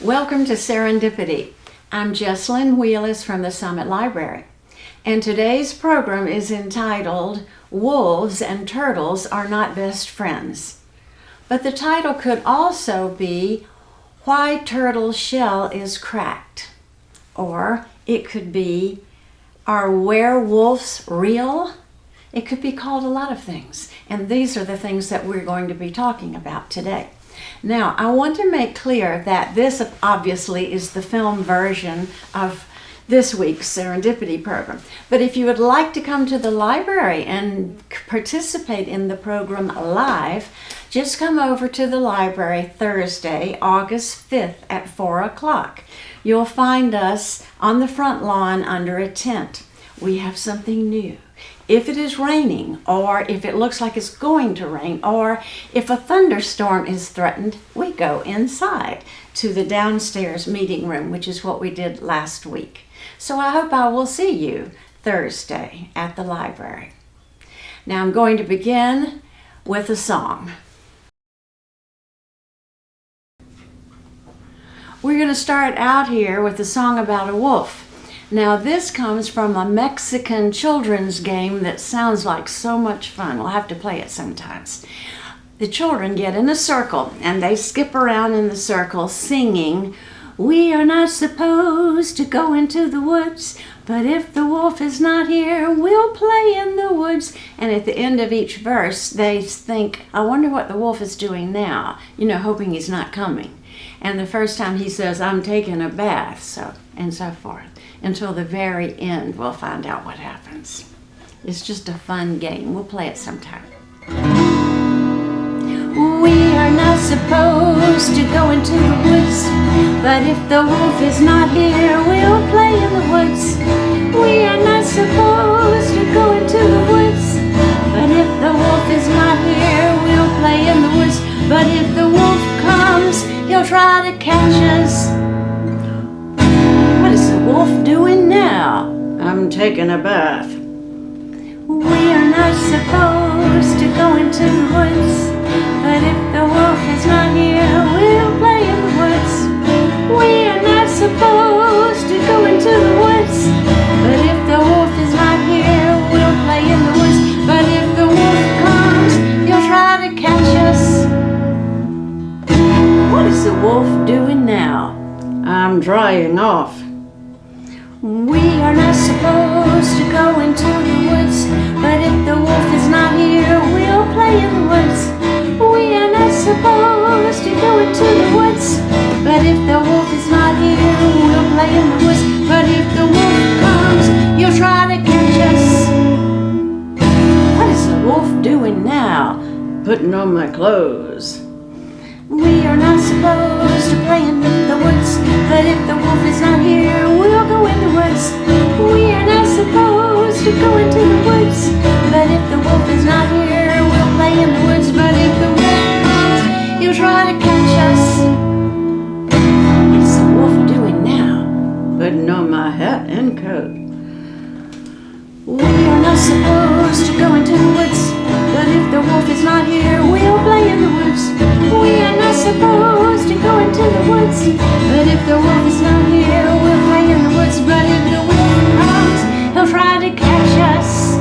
Welcome to Serendipity. I'm Jessalyn Wheelis from the Summit Library, and today's program is entitled Wolves and Turtles Are Not Best Friends. But the title could also be Why Turtle's Shell is Cracked, or it could be Are Werewolves Real? It could be called a lot of things, and these are the things that we're going to be talking about today. Now, I want to make clear that this obviously is the film version of this week's Serendipity program. But if you would like to come to the library and participate in the program live, just come over to the library Thursday, August 5th at 4 o'clock. You'll find us on the front lawn under a tent. We have something new. If it is raining, or if it looks like it's going to rain, or if a thunderstorm is threatened, we go inside to the downstairs meeting room, which is what we did last week. So I hope I will see you Thursday at the library. Now I'm going to begin with a song. We're going to start out here with a song about a wolf. Now this comes from a Mexican children's game that sounds like so much fun. We'll have to play it sometimes. The children get in a circle and they skip around in the circle singing, "We are not supposed to go into the woods, but if the wolf is not here, we'll play in the woods." And at the end of each verse, they think, "I wonder what the wolf is doing now," hoping he's not coming. And the first time he says, "I'm taking a bath," and so forth. Until the very end, we'll find out what happens. It's just a fun game. We'll play it sometime. We are not supposed to go into the woods, but if the wolf is not here, we'll play in the woods. We are not supposed to go into the woods, but if the wolf is not here, we'll play in the woods. But if the wolf comes, he'll try to catch us. What is the wolf doing now? I'm taking a bath. We are not supposed to go into the woods, but if the wolf is not here, we'll play in the woods. We are not supposed to go into the woods, but if the wolf is not here, we'll play in the woods. But if the wolf comes, he'll try to catch us. What is the wolf doing now? I'm drying off. We are not supposed to go into the woods, but if the wolf is not here, we'll play in the woods. We are not supposed to go into the woods, but if the wolf is not here, we'll play in the woods. But if the wolf comes, he'll try to catch us. What is the wolf doing now? Putting on my clothes. We are not supposed to play in the woods, but if the wolf is not here, we'll go in the woods. We are not supposed to go into the woods, but if the wolf is not here, we'll play in the woods. But if the wolf comes, he'll try to catch us. What's the wolf doing now? Putting on my hat and coat. We are not supposed to go into the woods, but if the wolf is not here, we'll play in the woods. We are not supposed to go into the woods, but if the wolf is not here, we'll play in the woods. But if the wolf comes, he'll try to catch us.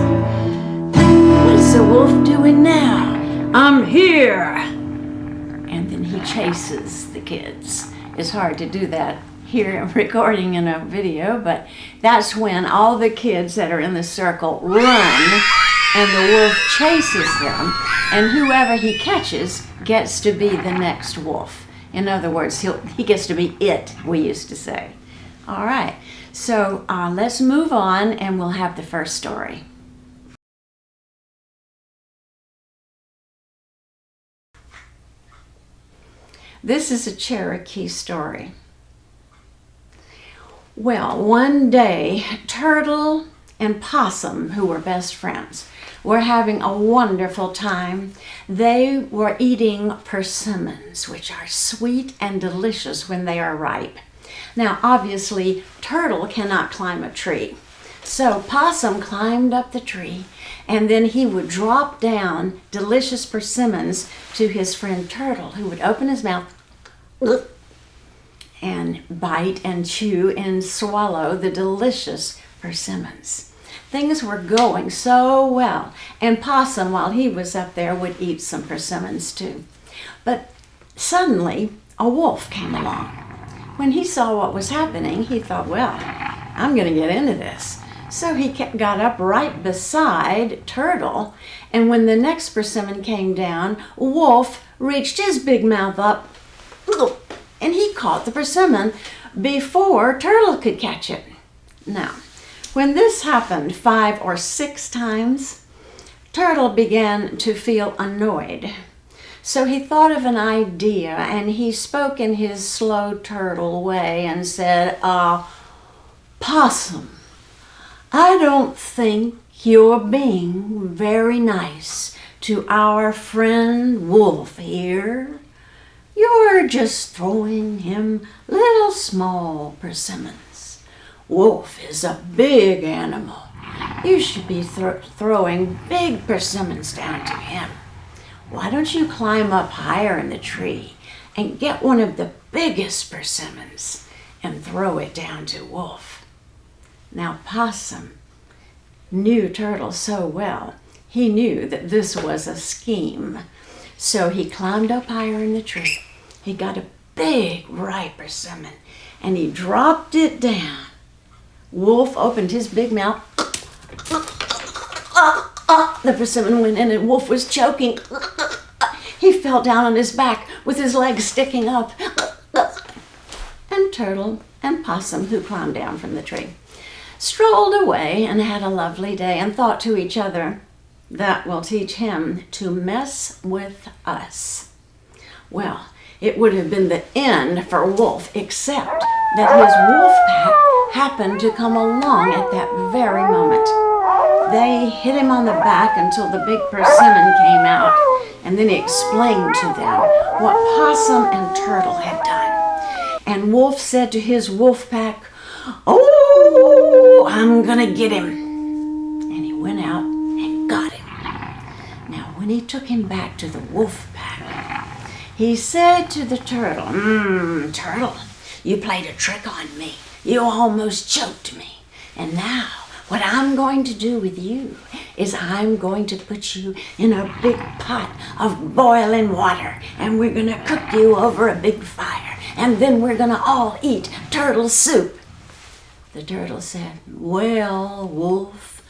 What is the wolf doing now? I'm here. And then he chases the kids. It's hard to do that here recording in a video, but that's when all the kids that are in the circle run and the wolf chases them, and whoever he catches gets to be the next wolf. In other words, he gets to be it, we used to say. All right, so let's move on and we'll have the first story. This is a Cherokee story. Well, one day, Turtle and Possum, who were best friends, were having a wonderful time. They were eating persimmons, which are sweet and delicious when they are ripe. Now, obviously, Turtle cannot climb a tree. So Possum climbed up the tree, and then he would drop down delicious persimmons to his friend Turtle, who would open his mouth and bite and chew and swallow the delicious persimmons. Things were going so well, and Possum, while he was up there, would eat some persimmons too. But suddenly, a wolf came along. When he saw what was happening, he thought, well, I'm going to get into this. So he got up right beside Turtle, and when the next persimmon came down, Wolf reached his big mouth up, and he caught the persimmon before Turtle could catch it. Now, when this happened 5 or 6 times, Turtle began to feel annoyed. So he thought of an idea, and he spoke in his slow turtle way and said, Possum, I don't think you're being very nice to our friend Wolf here. You're just throwing him little small persimmons. Wolf is a big animal. You should be throwing big persimmons down to him. Why don't you climb up higher in the tree and get one of the biggest persimmons and throw it down to Wolf? Now, Possum knew Turtle so well, he knew that this was a scheme. So he climbed up higher in the tree. He got a big ripe persimmon, and he dropped it down. Wolf opened his big mouth. The persimmon went in, and Wolf was choking. He fell down on his back with his legs sticking up. And Turtle and Possum, who climbed down from the tree, strolled away and had a lovely day and thought to each other, that will teach him to mess with us. Well, it would have been the end for Wolf, except that his wolf pack happened to come along at that very moment. They hit him on the back until the big persimmon came out, and then he explained to them what Possum and Turtle had done. And Wolf said to his wolf pack, I'm gonna get him. And he went out and got him. Now, when he took him back to the wolf pack, he said to the turtle, Turtle, you played a trick on me. You almost choked me. And now, what I'm going to do with you is I'm going to put you in a big pot of boiling water, and we're gonna cook you over a big fire, and then we're gonna all eat turtle soup. The turtle said, well, Wolf,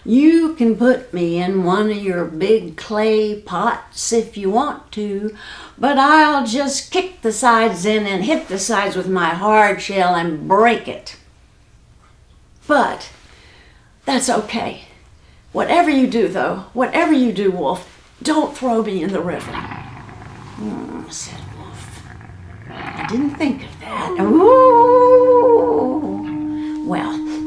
you can put me in one of your big clay pots if you want to, but I'll just kick the sides in and hit the sides with my hard shell and break it. But that's okay. Whatever you do, though, whatever you do, Wolf, don't throw me in the river. Said Wolf. I didn't think of that. Ooh.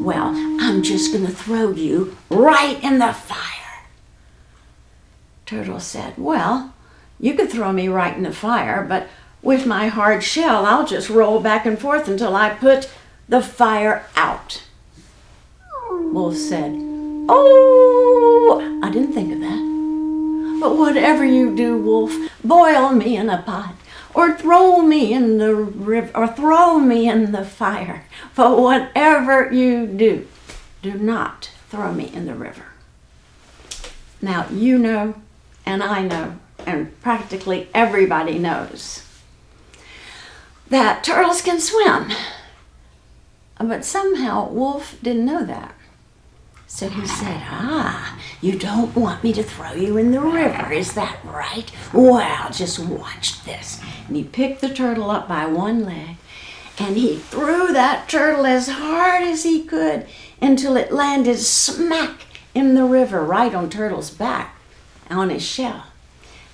Well, I'm just going to throw you right in the fire. Turtle said, well, you could throw me right in the fire, but with my hard shell, I'll just roll back and forth until I put the fire out. Wolf said, I didn't think of that. But whatever you do, Wolf, boil me in a pot, or throw me in the river, or throw me in the fire. But whatever you do, do not throw me in the river. Now, you know, and I know, and practically everybody knows, that turtles can swim. But somehow Wolf didn't know that. So he said, you don't want me to throw you in the river, is that right? Well, just watch this. And he picked the turtle up by one leg, and he threw that turtle as hard as he could until it landed smack in the river, right on Turtle's back, on his shell.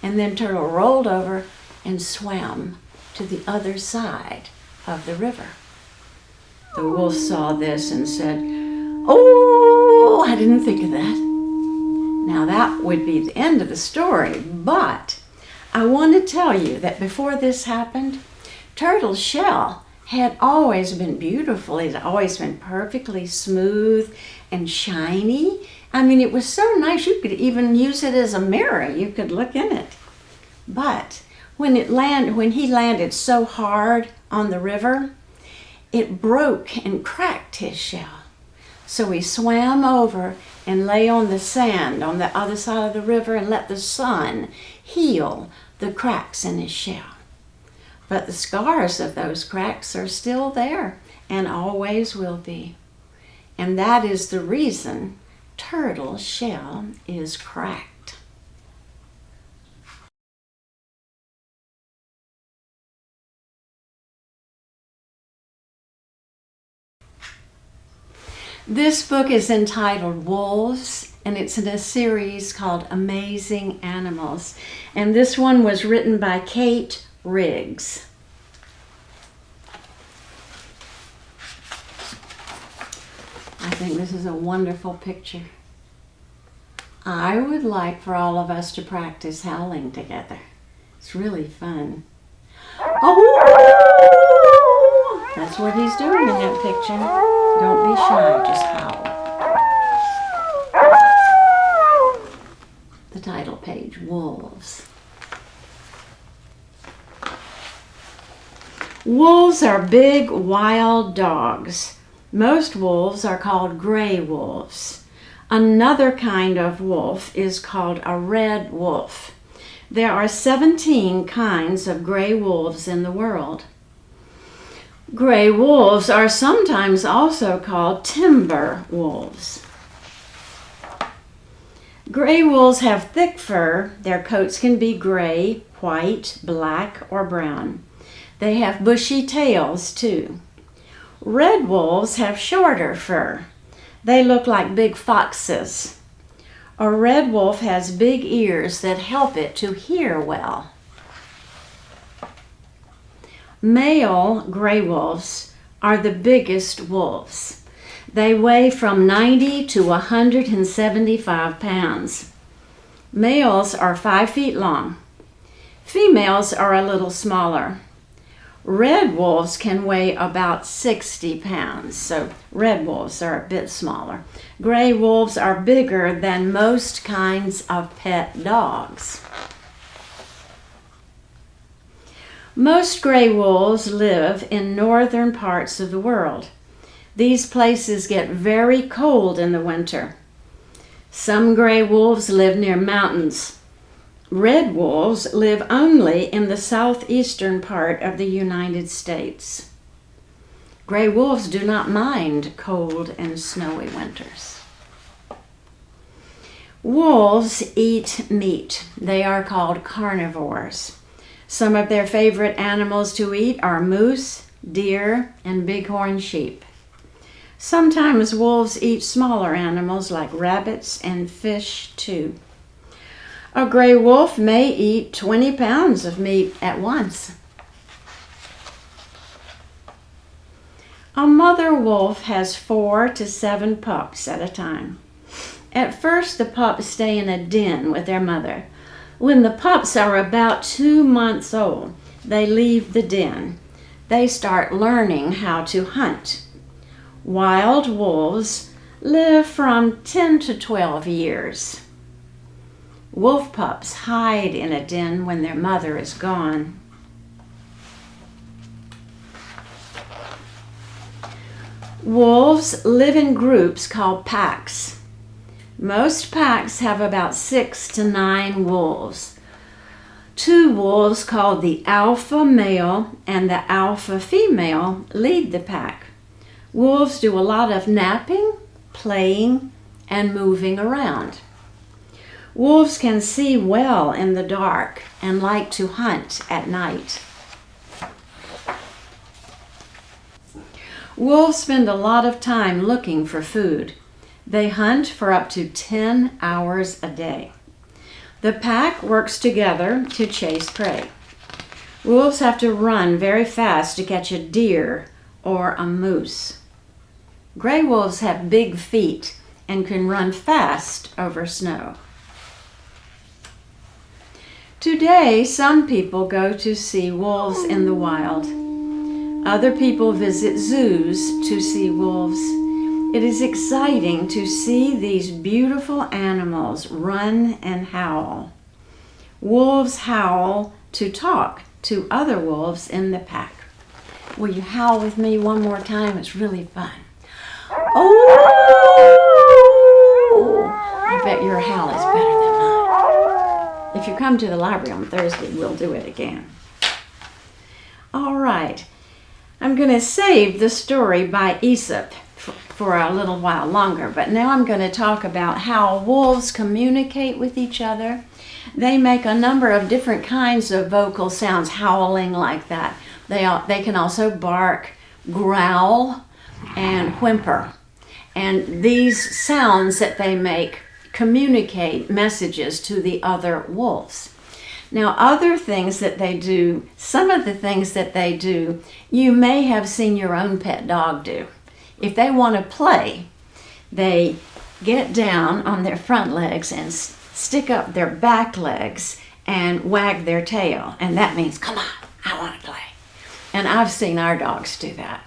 And then Turtle rolled over and swam to the other side of the river. The wolf saw this and said, I didn't think of that. Now that would be the end of the story, but I want to tell you that before this happened, Turtle's shell had always been beautiful. It had always been perfectly smooth and shiny. I mean, it was so nice you could even use it as a mirror. You could look in it. But when he landed so hard on the river, it broke and cracked his shell. So he swam over and lay on the sand on the other side of the river and let the sun heal the cracks in his shell. But the scars of those cracks are still there and always will be. And that is the reason turtle's shell is cracked. This book is entitled Wolves, and it's in a series called Amazing Animals. And this one was written by Kate Briggs. I think this is a wonderful picture. I would like for all of us to practice howling together. It's really fun. Oh! That's what he's doing in that picture. Don't be shy, just howl. The title page, Wolves. Wolves are big, wild dogs. Most wolves are called gray wolves. Another kind of wolf is called a red wolf. There are 17 kinds of gray wolves in the world. Gray wolves are sometimes also called timber wolves. Gray wolves have thick fur. Their coats can be gray, white, black, or brown. They have bushy tails too. Red wolves have shorter fur. They look like big foxes. A red wolf has big ears that help it to hear well. Male gray wolves are the biggest wolves. They weigh from 90 to 175 pounds. Males are 5 feet long. Females are a little smaller. Red wolves can weigh about 60 pounds, so red wolves are a bit smaller. Gray wolves are bigger than most kinds of pet dogs. Most gray wolves live in northern parts of the world. These places get very cold in the winter. Some gray wolves live near mountains. Red wolves live only in the southeastern part of the United States. Gray wolves do not mind cold and snowy winters. Wolves eat meat. They are called carnivores. Some of their favorite animals to eat are moose, deer, and bighorn sheep. Sometimes wolves eat smaller animals like rabbits and fish too. A gray wolf may eat 20 pounds of meat at once. A mother wolf has 4 to 7 pups at a time. At first, the pups stay in a den with their mother. When the pups are about 2 months old, they leave the den. They start learning how to hunt. Wild wolves live from 10 to 12 years. Wolf pups hide in a den when their mother is gone. Wolves live in groups called packs. Most packs have about 6 to 9 wolves. 2 wolves called the alpha male and the alpha female lead the pack. Wolves do a lot of napping, playing, and moving around. Wolves can see well in the dark and like to hunt at night. Wolves spend a lot of time looking for food. They hunt for up to 10 hours a day. The pack works together to chase prey. Wolves have to run very fast to catch a deer or a moose. Gray wolves have big feet and can run fast over snow. Today, some people go to see wolves in the wild. Other people visit zoos to see wolves. It is exciting to see these beautiful animals run and howl. Wolves howl to talk to other wolves in the pack. Will you howl with me one more time? It's really fun. Oh! I bet your howl is better than mine. If you come to the library on Thursday, we'll do it again. All right. I'm going to save the story by Aesop for a little while longer, but now I'm going to talk about how wolves communicate with each other. They make a number of different kinds of vocal sounds, howling like that. They can also bark, growl, and whimper. And these sounds that they make communicate messages to the other wolves. Now, other things that they do, some of the things that they do, you may have seen your own pet dog do. If they want to play, they get down on their front legs and stick up their back legs and wag their tail. And that means, come on, I want to play. And I've seen our dogs do that.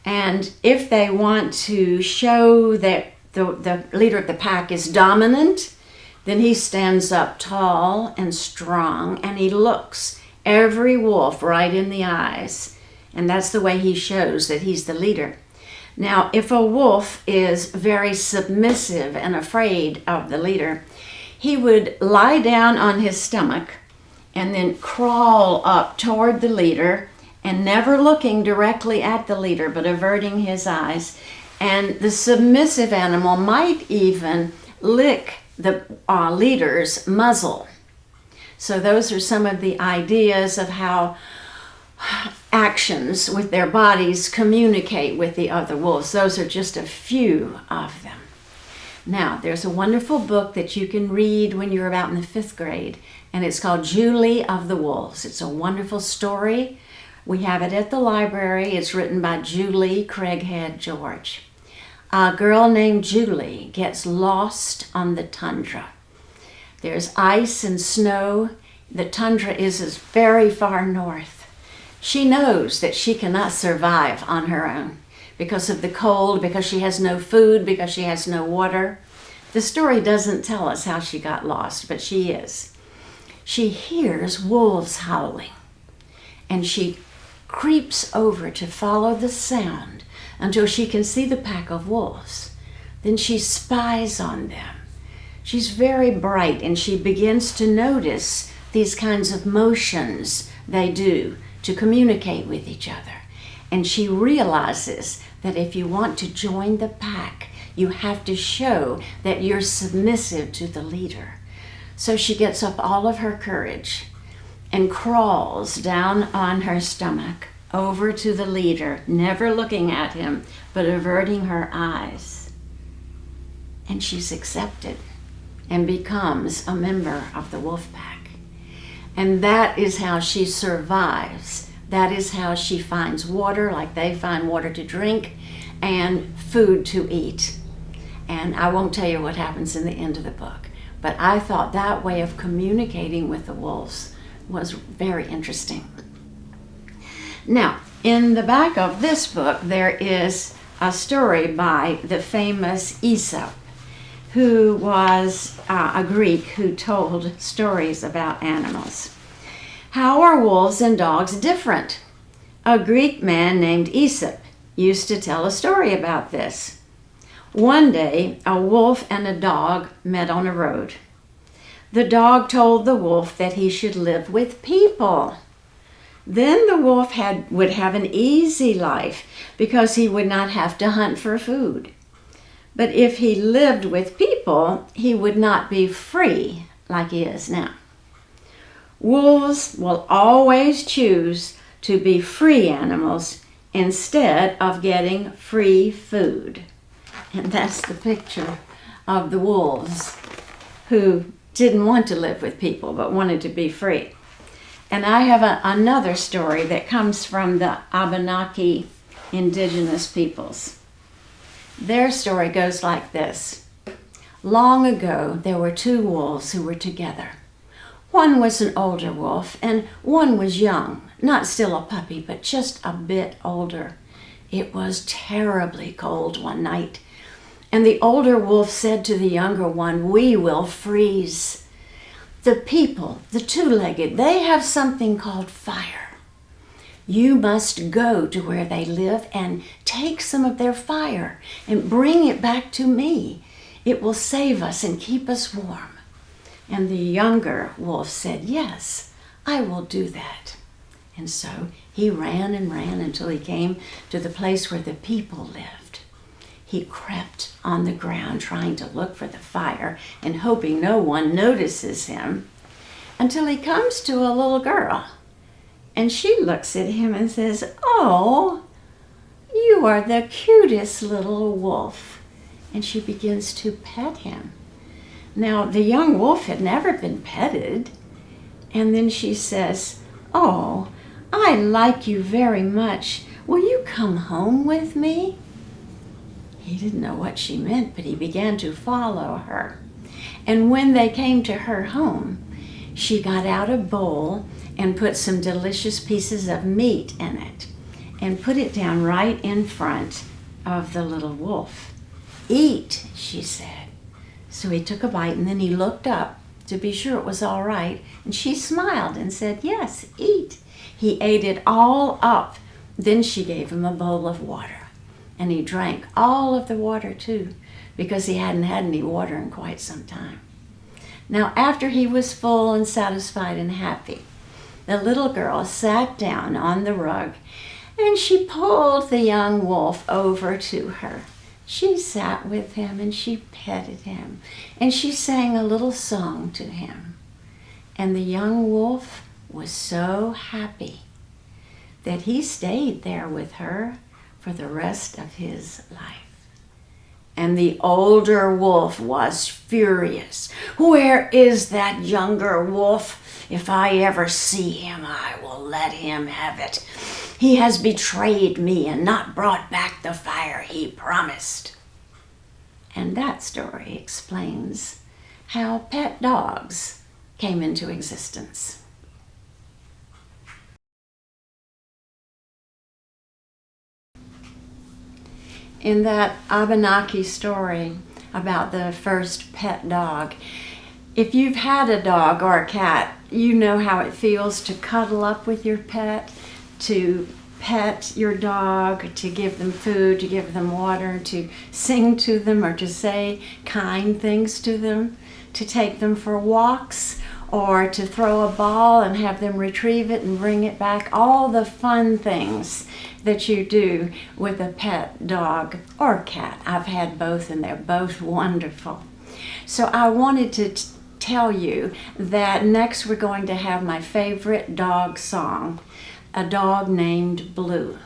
And if they want to show that the leader of the pack is dominant, then he stands up tall and strong, and he looks every wolf right in the eyes. And that's the way he shows that he's the leader. Now, if a wolf is very submissive and afraid of the leader, he would lie down on his stomach and then crawl up toward the leader and never looking directly at the leader, but averting his eyes. And the submissive animal might even lick the leader's muzzle. So those are some of the ideas of how actions with their bodies communicate with the other wolves. Those are just a few of them. Now, there's a wonderful book that you can read when you're about in the 5th grade, and it's called Julie of the Wolves. It's a wonderful story. We have it at the library. It's written by Julie Craighead George. A girl named Julie gets lost on the tundra. There's ice and snow. The tundra is very far north. She knows that she cannot survive on her own because of the cold, because she has no food, because she has no water. The story doesn't tell us how she got lost, but she is. She hears wolves howling, and she creeps over to follow the sound until she can see the pack of wolves. Then she spies on them. She's very bright, and she begins to notice these kinds of motions they do to communicate with each other. And she realizes that if you want to join the pack, you have to show that you're submissive to the leader. So she gets up all of her courage and crawls down on her stomach over to the leader, never looking at him, but averting her eyes. And she's accepted and becomes a member of the wolf pack. And that is how she survives. That is how she finds water, like they find water to drink, and food to eat. And I won't tell you what happens in the end of the book, but I thought that way of communicating with the wolves was very interesting. Now, in the back of this book, there is a story by the famous Aesop, who was a Greek who told stories about animals. How are wolves and dogs different? A Greek man named Aesop used to tell a story about this. One day, a wolf and a dog met on a road. The dog told the wolf that he should live with people. Then the wolf would have an easy life because he would not have to hunt for food. But if he lived with people, he would not be free like he is now. Wolves will always choose to be free animals instead of getting free food. And that's the picture of the wolves who didn't want to live with people but wanted to be free. And I have another story that comes from the Abenaki indigenous peoples. Their story goes like this. Long ago, there were two wolves who were together. One was an older wolf, and one was young, not still a puppy, but just a bit older. It was terribly cold one night, and the older wolf said to the younger one, "We will freeze. The people, the two-legged, they have something called fire. You must go to where they live and take some of their fire and bring it back to me. It will save us and keep us warm." And the younger wolf said, "Yes, I will do that." And so he ran and ran until he came to the place where the people lived. He crept on the ground trying to look for the fire and hoping no one notices him until he comes to a little girl. And she looks at him and says, "Oh, you are the cutest little wolf." And she begins to pet him. Now, the young wolf had never been petted. And then she says, "Oh, I like you very much. Will you come home with me?" He didn't know what she meant, but he began to follow her. And when they came to her home, she got out a bowl and put some delicious pieces of meat in it and put it down right in front of the little wolf. "Eat," she said. So he took a bite and then he looked up to be sure it was all right. And she smiled and said, "Yes, eat." He ate it all up. Then she gave him a bowl of water. And he drank all of the water too, because he hadn't had any water in quite some time. Now, after he was full and satisfied and happy, the little girl sat down on the rug and she pulled the young wolf over to her. She sat with him and she petted him and she sang a little song to him. And the young wolf was so happy that he stayed there with her for the rest of his life. And the older wolf was furious. "Where is that younger wolf? If I ever see him, I will let him have it. He has betrayed me and not brought back the fire he promised." And that story explains how pet dogs came into existence. In that Abenaki story about the first pet dog, if you've had a dog or a cat, you know how it feels to cuddle up with your pet, to pet your dog, to give them food, to give them water, to sing to them or to say kind things to them, to take them for walks, or to throw a ball and have them retrieve it and bring it back. All the fun things that you do with a pet dog or cat. I've had both and they're both wonderful. So I wanted to tell you that next we're going to have my favorite dog song, A Dog Named Blue.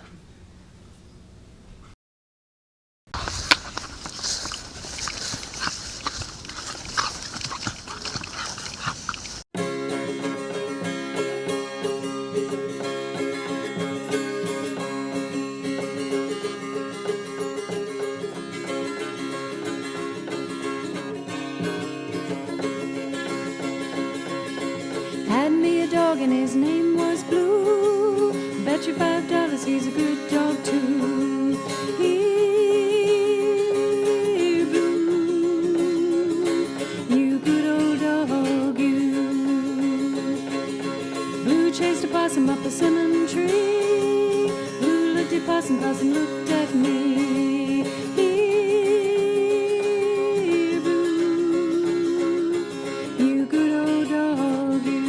And his name was Blue. Bet you $5 he's a good dog too. Here, Blue, you good old dog, you. Blue chased a possum up a cinnamon tree. Blue looked at possum, possum looked at me. Here, Blue, you good old dog, you.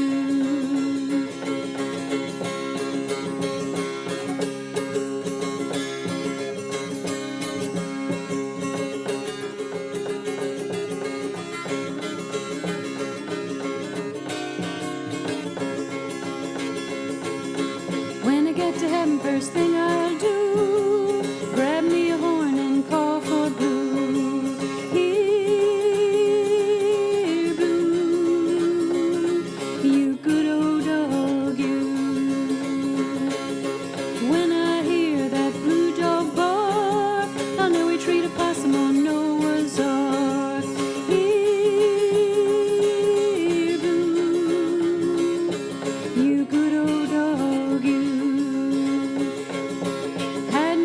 To heaven, first thing I'll do, grab me a horn and call for Blue. Here, Blue, you good old dog, you. When I hear that blue dog bark, I'll know we treat a possum on Noah's Ark. Here, Blue, you good old dog, you. Had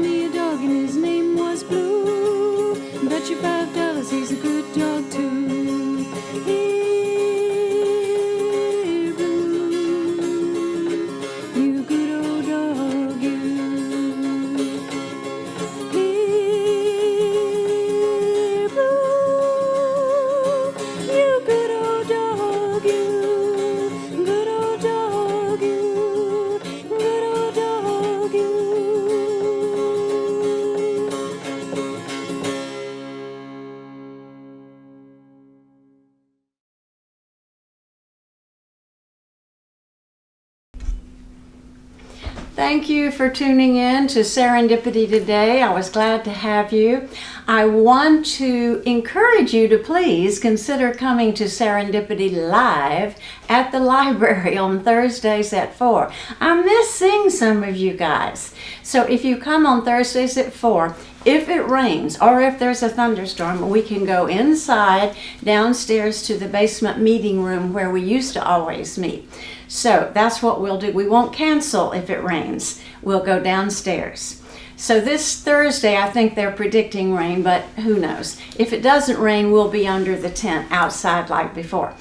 Thank you for tuning in to Serendipity today. I was glad to have you. I want to encourage you to please consider coming to Serendipity Live at the library on Thursdays at 4. I miss seeing some of you guys. So if you come on Thursdays at 4, if it rains or if there's a thunderstorm, we can go inside, downstairs to the basement meeting room where we used to always meet. So that's what we'll do. We won't cancel if it rains. We'll go downstairs. So this Thursday, I think they're predicting rain, but who knows? If it doesn't rain, we'll be under the tent outside like before.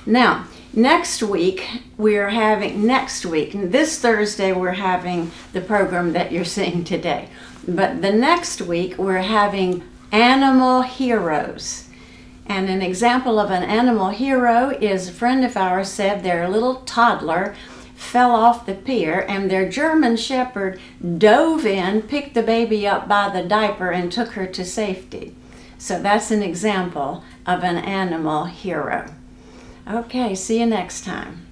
Now, this Thursday, we're having the program that you're seeing today. But the next week, we're having Animal Heroes. And an example of an animal hero is a friend of ours said their little toddler fell off the pier and their German Shepherd dove in, picked the baby up by the diaper and took her to safety. So that's an example of an animal hero. Okay, see you next time.